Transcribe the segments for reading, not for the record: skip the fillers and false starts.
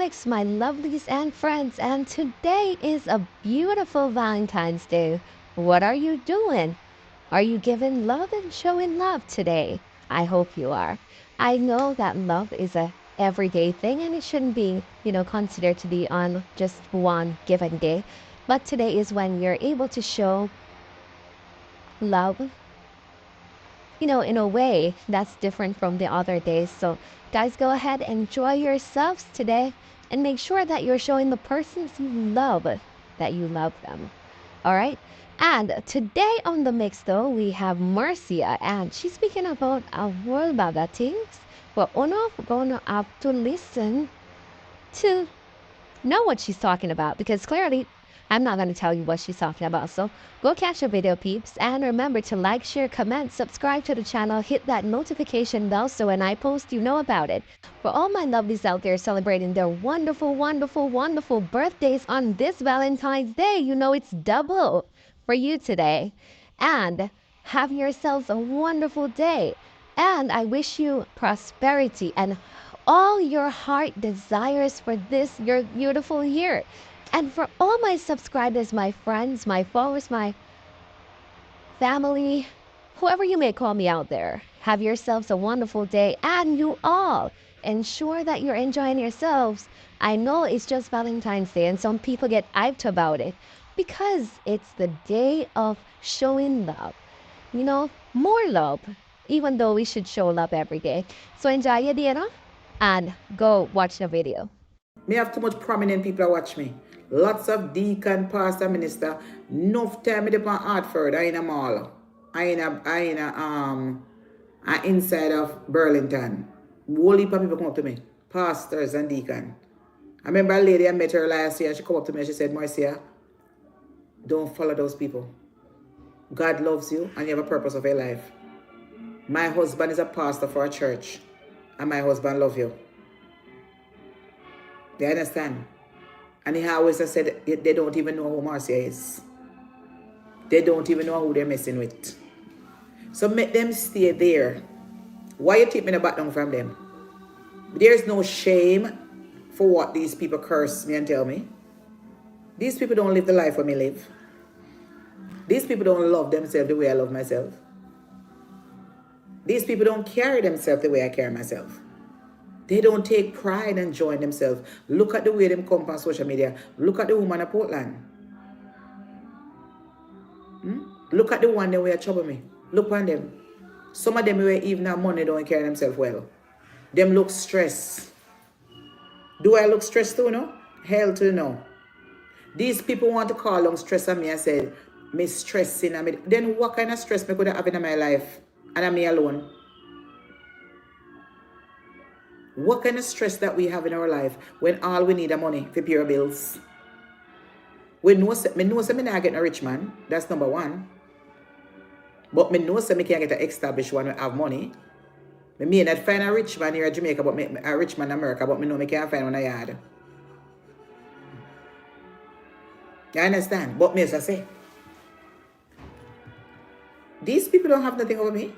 Mix, my lovelies and friends, and today is a beautiful Valentine's Day. What are you doing? Are you giving love and showing love today? I hope you are. I know that love is a everyday thing and it shouldn't be, considered to be on just one given day. But today is when you're able to show love, in a way that's different from the other days. So, guys, go ahead, enjoy yourselves today, and make sure that you're showing the persons you love that you love them. All right. And today on the mix, though, we have Marcia, and she's speaking about a whole lot of things. But we're not going to have to listen to know what she's talking about because clearly I'm not going to tell you what she's talking about. So go catch the video, peeps, and remember to like, share, comment, subscribe to the channel, hit that notification bell so when I post, you know about it. For all my lovelies out there celebrating their wonderful, wonderful, wonderful birthdays on this Valentine's Day, you know it's double for you today. And have yourselves a wonderful day. And I wish you prosperity and all your heart desires for this, your beautiful year. And for all my subscribers, my friends, my followers, my family, whoever you may call me out there, have yourselves a wonderful day. And you all ensure that you're enjoying yourselves. I know it's just Valentine's Day and some people get hyped about it because it's the day of showing love. More love, even though we should show love every day. So enjoy your day, and go watch the video. Me have too much prominent people that watch me. Lots of deacon, pastor, minister. Enough time me on Hartford. I in a mall. I inside of Burlington. Whole heap of people come up to me. Pastors and deacon. I remember a lady I met her last year. She come up to me and she said, Marcia, don't follow those people. God loves you and you have a purpose of your life. My husband is a pastor for a church. And my husband loves you. You understand? And he always said they don't even know who Marcia is. They don't even know who they're messing with. So make them stay there. Why you take me the back down from them? There's no shame for what these people curse me and tell me. These people don't live the life for me live. These people don't love themselves the way I love myself. These people don't carry themselves the way I carry myself. They don't take pride and joy in themselves. Look at the way them come on social media. Look at the woman of Portland. Look at the one that will trouble me. Look on them. Some of them who even have money don't carry themselves well. Them look stressed. Do I look stressed too, no? Hell to no. These people want to call on stress on me and say, me stressing. Then what kind of stress me could have in my life? And I'm me alone. What kind of stress that we have in our life when all we need is money for pay our bills? Me know me not get a rich man. That's number one. But me know me can't get an established one who have money. Me may not find a rich man here in Jamaica, but a rich man in America, but me know me can't find one in yard. You understand? But me as I say, these people don't have nothing over me.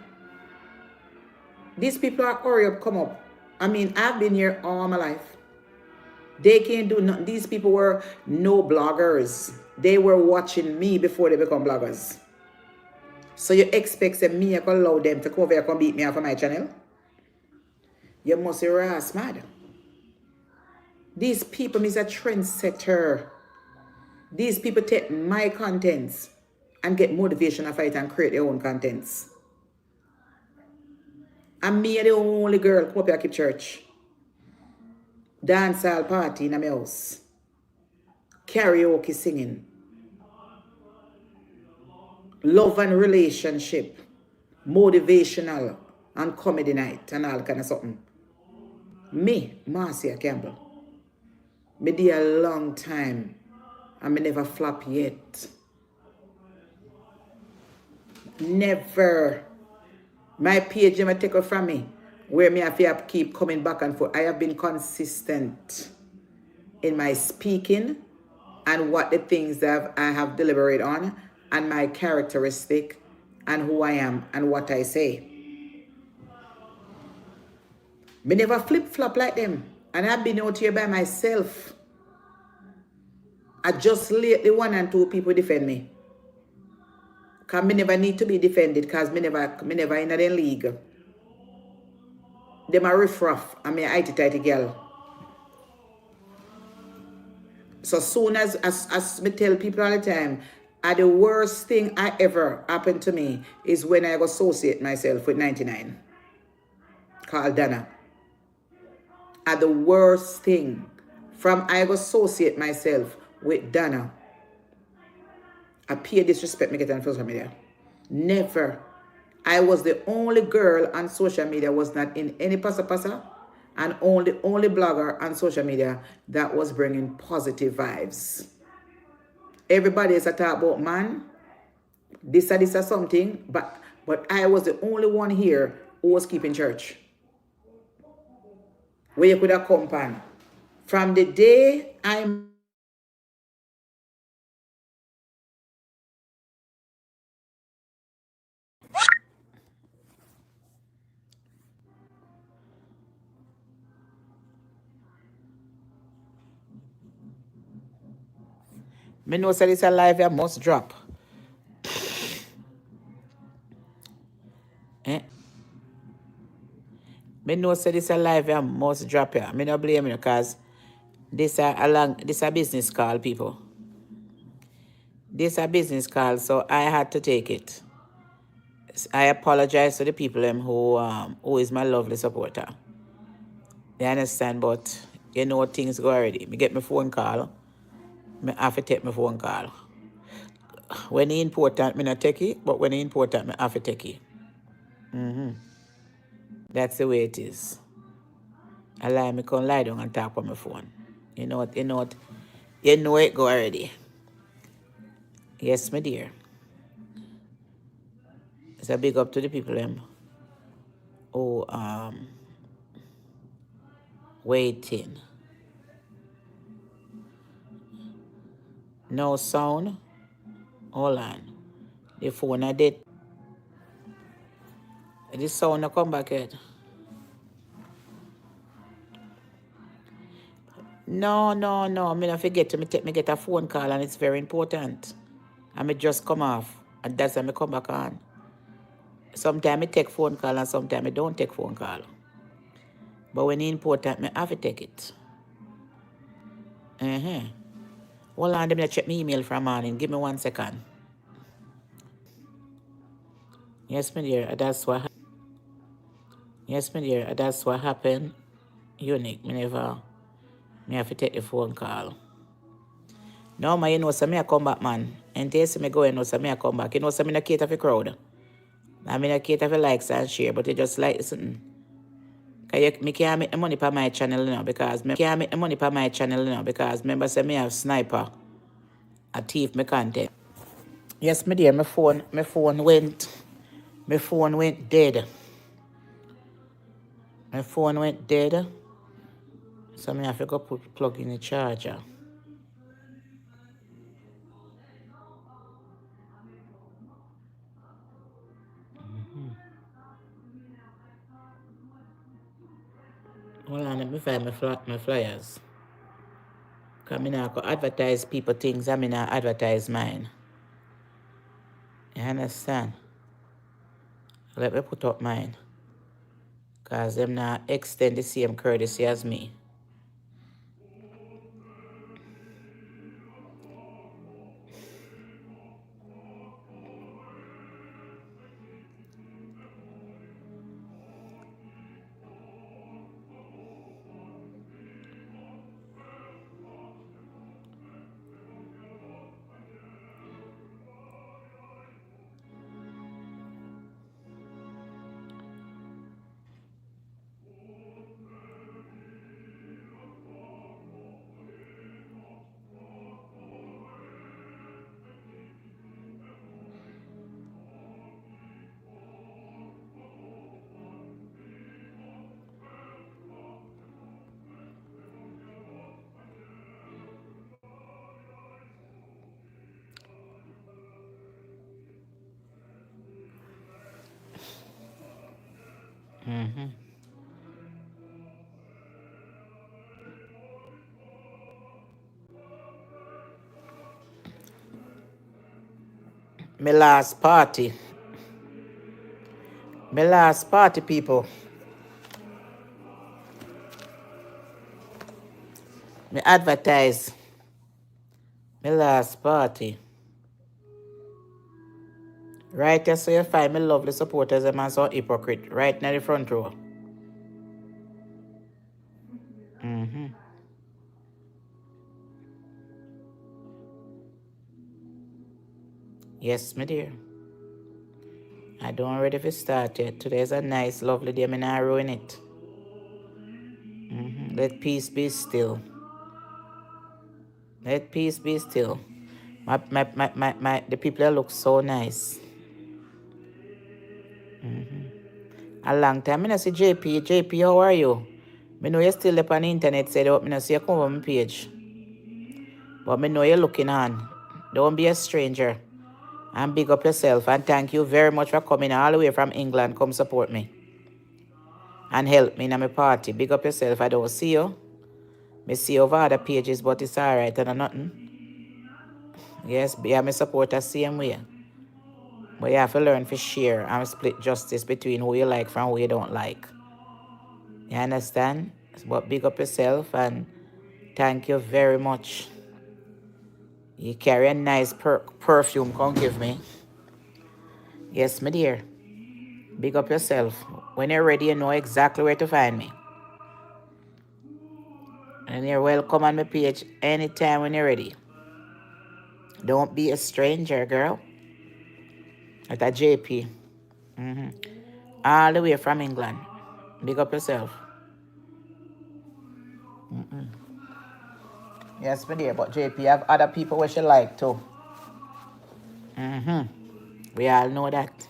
These people are hurry up, come up. I mean, I've been here all my life. They can't do nothing. These people were no bloggers. They were watching me before they become bloggers. So you expect that me I can allow them to come over here and beat me off of my channel? You must be ass mad. These people is a trendsetter. These people take my contents and get motivation to fight and create their own contents. And me are the only girl come up here keep church. Dancehall party in my house. Karaoke singing. Love and relationship. Motivational and comedy night and all kind of something. Me, Marcia Campbell. Me did a long time and me never flop yet. Never. My page never take it from me. Where me have to keep coming back and forth. I have been consistent in my speaking and what the things that I have deliberated on and my characteristic and who I am and what I say. Me never flip-flop like them. And I've been out here by myself. I just lately one and two people defend me. Because me never need to be defended because me never in the league. Them a riff-raff and me a itty-tighty girl. So soon as me tell people all the time, the worst thing I ever happened to me is when I associate myself with 99. Called Dana. The worst thing from I associate myself with Dana. I pay disrespect me get on social media. Never. I was the only girl on social media was not in any pasa and only blogger on social media that was bringing positive vibes. Everybody is a talk about man, this or something, but I was the only one here who was keeping church. Where you could have come on. From the day I'm me know say this alive I must drop. Eh? Me know say this alive I must drop here. Me not blame you because this a business call, people. This a business call, so I had to take it. I apologize to the people who is my lovely supporter. You understand, but you know things go already. Me get my phone call. Me have to take my phone call. When it's important, me not take it, but when it's important, me have to take it. That's the way it is. I lie, me can lie down and talk on my phone. You know what? You know it go already. Yes, my dear. It's a big up to the people who waiting. No sound. Hold on. The phone I did. This sound not come back yet. No. Me not forget to me get a phone call and it's very important. And me just come off. And that's when me come back on. Sometimes I take phone call and sometimes I don't take phone call. But when it's important, I have to take it. Hold on, let me check my email from morning. Give me 1 second. Yes, my dear, that's what happened. Unique. Me have to take the phone call. No, man, you know, so me I come back, man. And they see me go, you know, so me I come back. You know, so me not cater for crowd. I mean, I cater for likes and share, but you just like something. Cause me can't make the money for my channel now because remember say me have sniper. A thief me content. Yes, my dear, my phone went dead. My phone went dead. So I have to go plug in the charger. Hold on, let me find my flyers. Because I not advertise people things, I not advertise mine. You understand? Let me put up mine. Because them not extend the same courtesy as me. My last party. My last party, people. Me advertise. My last party. Right here, so you find my lovely supporters, them and so hypocrite. Right in the front row. Yes, my dear. I don't ready to start yet. Today's a nice, lovely day. I'm not ruin it. Let peace be still. Let peace be still. The people that look so nice. A long time. I not see JP. JP, how are you? I know you're still up on the internet, said I not see you come on my page. But I know you're looking on. Don't be a stranger. And big up yourself. And thank you very much for coming all the way from England. Come support me. And help me in my party. Big up yourself. I don't see you. I see you over other pages, but it's alright and nothing. Yes, yeah, I support the same way. But you have to learn to share and split justice between who you like from who you don't like. You understand? But big up yourself and thank you very much. You carry a nice perfume, come give me. Yes, my dear. Big up yourself. When you're ready, you know exactly where to find me. And you're welcome on my page anytime when you're ready. Don't be a stranger, girl. At a JP. All the way from England. Big up yourself. Yes, my dear, but JP have other people where she like too. We all know that.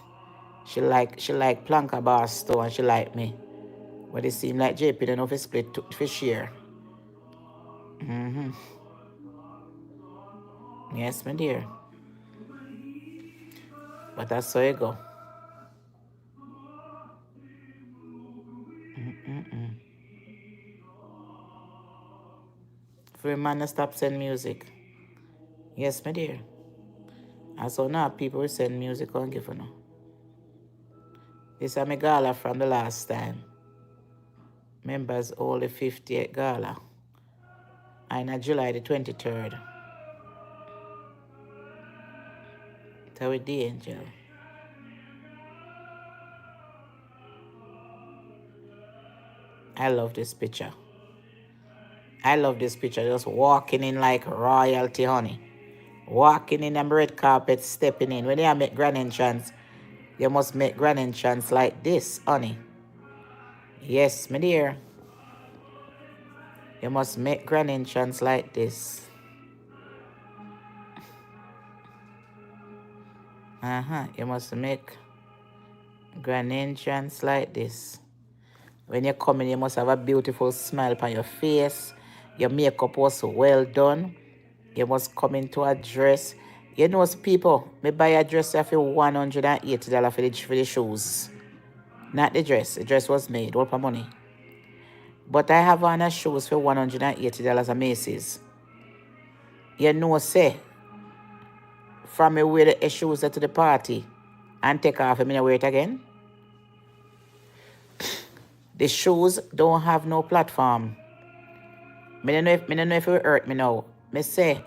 She like Planka Boss too, and she like me. But it seems like JP don't know if split if share. Yes, my dear. But that's how you go. For a man to stop sending music. Yes, my dear. And so now people will send music on give you now. This is my gala from the last time. Members all the 58th gala. And on July the 23rd. So with the angel. I love this picture. I love this picture. Just walking in like royalty, honey. Walking in the red carpet, stepping in. When you make grand entrance, you must make grand entrance like this, honey. Yes, my dear. You must make grand entrance like this. You must make grand entrance like this. When you come in, you must have a beautiful smile on your face. Your makeup was well done. You must come into a dress. You know, people, me buy a dress for $180 for the shoes. Not the dress. The dress was made. What for money? But I have on a shoes for $180 at Macy's. You know, say, from me wear the shoes to the party and take off and wear it again. The shoes don't have no platform. I don't know if it hurt me now. Me say,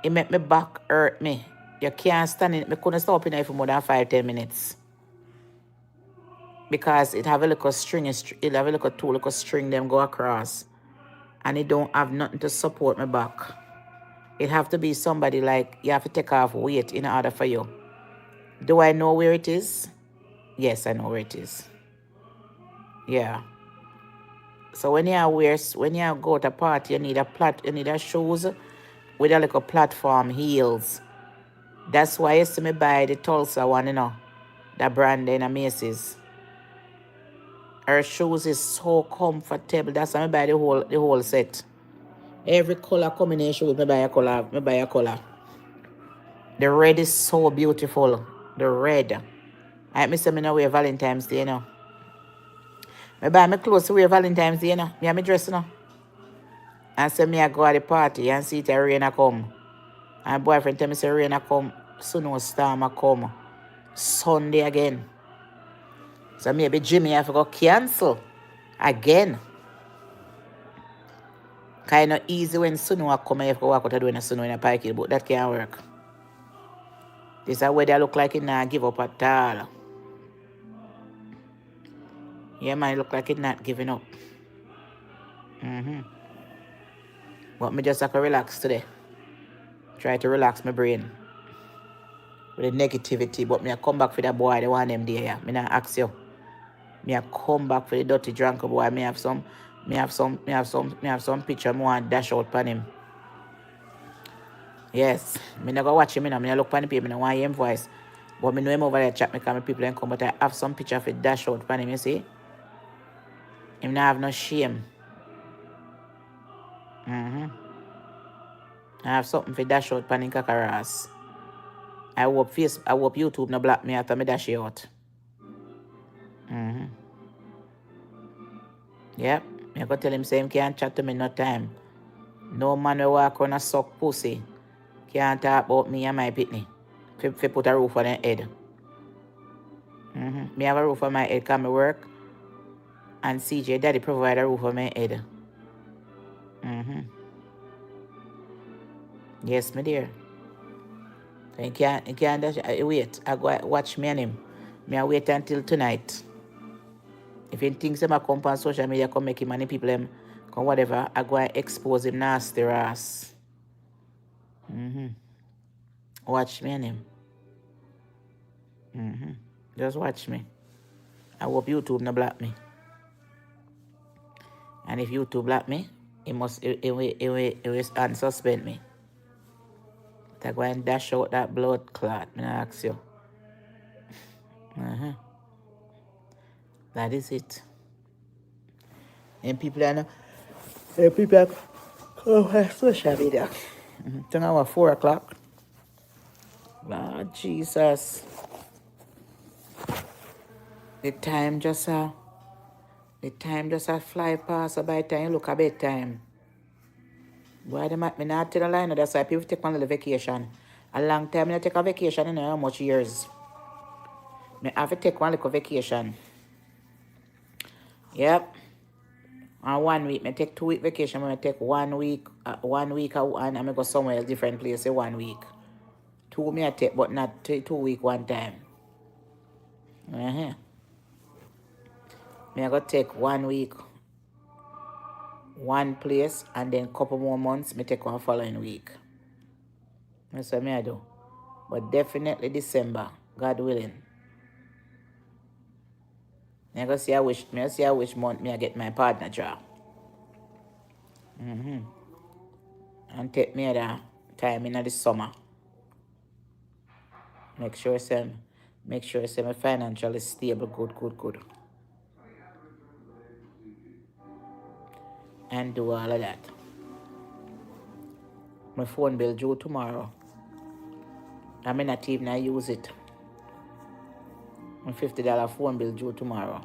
it make me back hurt me. You can't stand in it. I couldn't stop in it for more than 5-10 minutes. Because it have a little string, it have a little string them go across. And it don't have nothing to support my back. It have to be somebody like, you have to take off weight in order for you. Do I know where it is? Yes, I know where it is. Yeah. So when you go to a party, you need a shoes with a little platform heels. That's why I used to me buy the Tulsa one, you know, that brand in a Macy's. Her shoes is so comfortable. That's why I buy the whole set. Every color combination with me buy a color. The red is so beautiful. The red. I miss me wear Valentine's Day, you know. I buy my clothes to wear Valentine's Day, you know. Me have my dress, you know. And say me I go at the party and see it rain a come. And boyfriend tell me say rain a come. snowstorm a come Sunday again. So maybe Jimmy have to go cancel again. Kind of easy when snow come and you have to walk out doing a snow in a parking, but that can't work. This is where they look like it not give up at all. Yeah, man, look like it not giving up. But me just have to relax today. Try to relax my brain with the negativity. But me I come back for that boy, the one them there. Yeah. Me not ask you. Me I come back for the dirty drunk boy. Me have some picture me want dash out on him. Yes. Me never watch him, me not look on the people, me not want him voice. But me know him over there chat me come people and come, but I have some picture for dash out on him, you see? Him not have no shame. I have something for dash out on him kakaras. I hope YouTube no block me after me dash it out. Yep. I go tell him say him can't chat to me no time. No man will walk on a suck pussy. Can't talk about me and my pitney. Fi put a roof on their head. Me have a roof on my head because I work. And CJ daddy provide a roof on my head. Yes, my dear. So you can't wait. I go watch me and him. Me I wait until tonight. If he thinks him a come on social media, come make him and the people him come whatever, I go and expose him nasty ass. Watch me and him. Just watch me. I hope YouTube no block me. And if YouTube block me, it will unsuspend me. I go and dash out that blood clot. I ask you. That is it. And people are social media. It's now 4 o'clock. Lord Jesus. The time just fly past by the time you look at bedtime. Why they make me not tell a line? That's why people take one little vacation. A long time I take a vacation in how much years. I have to take one little vacation. Yep. And 1 week, I take 2 week vacation. I take 1 week, and I go somewhere else, different place, 1 week. 2 me I take, but not 2 week one time. Me I go take 1 week, one place, and then couple more months, me take one following week. That's what I do. But definitely December, God willing. I go see which month me I get my partner job. And take me the time in the summer. Make sure my financially stable, good. And do all of that. My phone bill due tomorrow. I may not even use it. My $50 phone bill due tomorrow.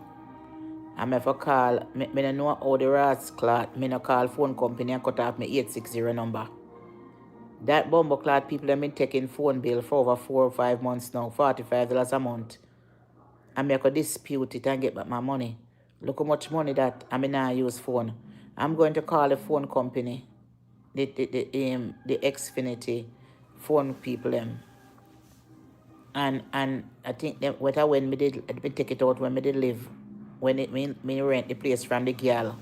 I'm if I call, I don't know how the rats clot. I don't call phone company and cut off my 860 number. That bumbo clot people have been taking phone bill for over 4 or 5 months now, $45 a month. And I could dispute it and get back my money. Look how much money that I mean I use phone. I'm going to call the phone company, the Xfinity phone people and I think them when me take it out when me did live, when it me rent the place from the Gala.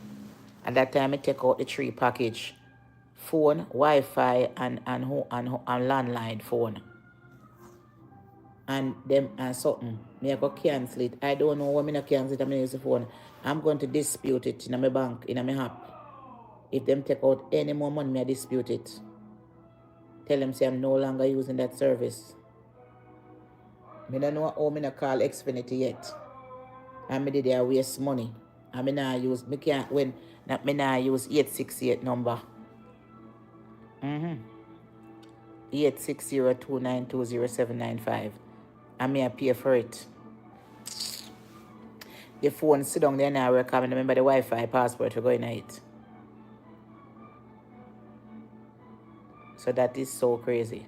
At that time I take out the 3 package. Phone, Wi-Fi and landline phone. And them and something. Me I go cancel it. I don't know when I cancel it, I'm gonna use the phone. I'm going to dispute it in my bank, in my app. If them take out any more money, I dispute it. Tell them say I'm no longer using that service. I don't know how I call Xfinity yet. And I did there waste money. And I use 868 number. 86029200795. And I pay for it. The phone sit down there now, I remember the Wi-Fi password to go in it. So that is so crazy.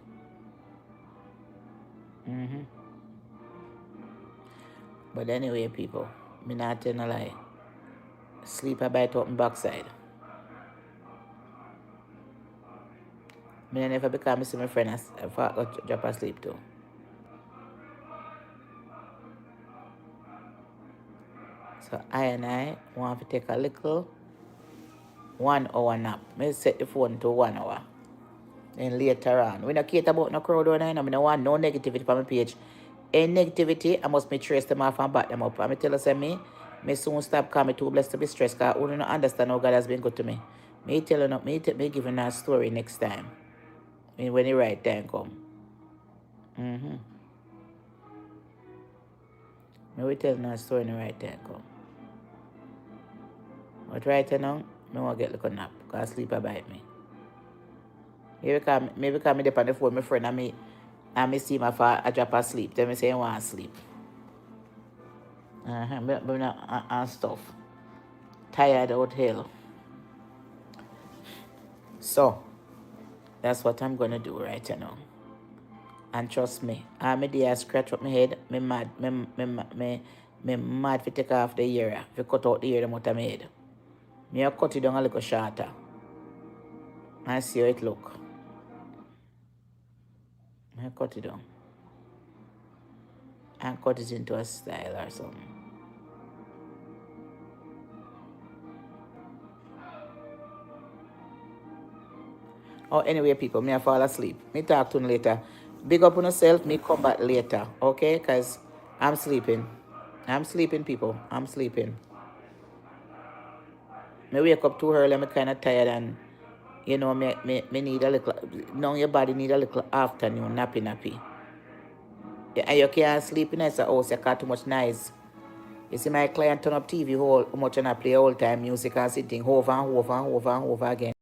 But anyway, people, me not tell no lie. Sleep a bite up my backside. Me never become me see my friend as drop asleep too. So I want to take a little 1 hour nap. Me set the phone to 1 hour. Then later on, we don't care about no crowd or nothing. I don't want no negativity on my page. Any negativity, I must me trace them off and back them up. And I tell us me soon stop because I'm too blessed to be stressed because I don't understand how God has been good to me. Me telling up, me giving a story next time. When the right time come. Me will tell a story when the right time come. But right now, I want to get a little nap because sleep bite me. Maybe because I'm on the phone with my friend and me see my father I drop asleep. Then I say I want to sleep. And stuff. Tired out hell. So, that's what I'm going to do right now. And trust me, I'm there scratch up my head. Me mad to take off the ear. To cut out the ear out of my head. Me I cut it down a little shorter. And see how it look. I cut it down. And cut it into a style or something. Oh, anyway, people, me I fall asleep. Me talk to you later. Big up on yourself, me come back later, okay? Because I'm sleeping. I'm sleeping, people. I'm sleeping. Me wake up too early, I'm kind of tired and, you know, me need a little, now your body need a little afternoon nappy. And you can't sleep in the house, you got too much noise. You see my client turn up TV how much and I play all time music and sitting over and over again.